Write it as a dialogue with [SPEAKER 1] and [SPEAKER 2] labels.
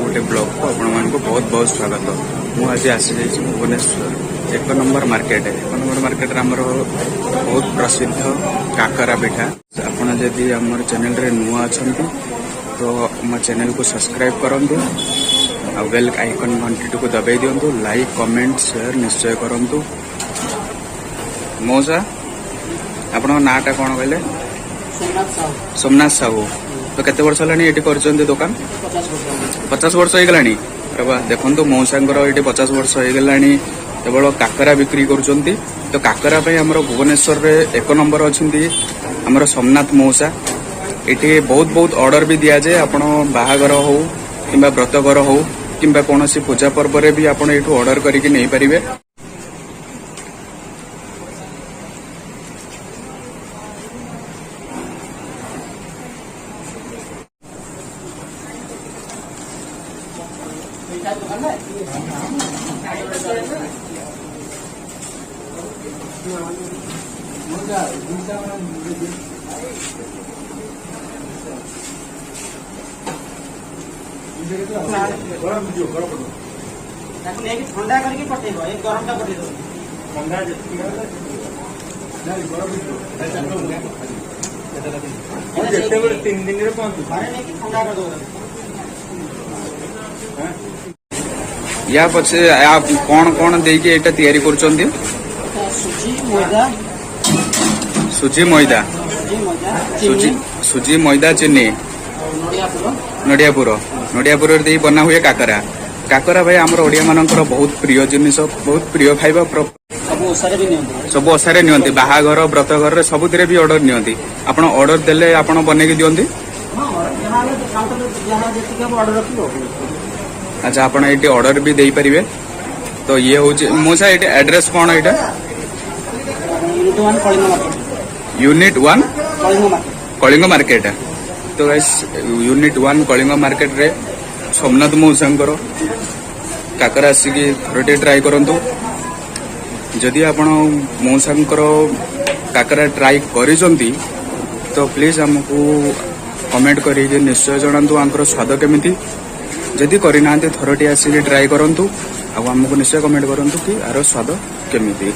[SPEAKER 1] गोटे ब्लॉग को आपण मानक बहुत बहुत स्वागत। मुझे आज आसी जाइए भुवनेश्वर एक नंबर मार्केट आमर बहुत प्रसिद्ध काकरा पिठा। आपण जदि आम चैनल रे नुआ अच्छा तो आम चैनल को सब्सक्राइब करूँ आ बेल आइकन घंटी को दबाई दिंतु। लाइक कमेंट शेयर निश्चय करूँ। मौसा आपण नाटा कौन कहले? सोमनाथ साहू। तो केते वर्ष है ये कर दुकान? 50 वर्ष हो गलानी। अरे वाह, देखो मौसा 50 वर्ष हो गलानी केवल काकरा बिक्री करुँच। तो काकरा आमर भुवनेश्वर रे एक नंबर अच्छी आमर सोमनाथ मौसा। ये बहुत बहुत ऑर्डर भी दि जाए। आपण बाहागर हो कि व्रतघर हो कि कौन पूजा पर्व भी आपण ये ऑर्डर करके नहीं पारे।
[SPEAKER 2] ठंडा करके पटेब एक गरम टा पटेब ठंडा तीन दिन ठंडा कर दो।
[SPEAKER 1] या पछे आप कौन कौन देके एटा तैयारी करछोंती? सुजी मैदा सुजी मैदा चीनी नड़ियापुर दे बना हुए काकरा। काकरा भाई आमर ओडिया मानकर बहुत प्रिय जिनिस, बहुत प्रिय खाइबा। सब ओसारे नियंती, बाहागर व्रतघर सबुथिरे भी ऑर्डर नियंती। आपण ऑर्डर देले आपण बनेकी दियंती? अच्छा, आपण एटी ऑर्डर भी देई परिबे। तो ये होची मोसा एटी एड्रेस कोन एटा? Unit 1 Kalinga market. तो गाइस यूनिट 1 कलिंग मार्केट रे सोमनाथ मौसांकर काकरा आसिकी थोड़े ट्राई करंतु। जदि आपण मौसांकर काकरा ट्राई करिसंती तो प्लीज हमको कमेंट करिके निश्चय जणांतु आंकर स्वाद केमिति। जदि करिना थोड़े आसिकी ट्राई करंतु आ हमको निश्चय कमेंट करंतु कि आरो स्वाद केमिति।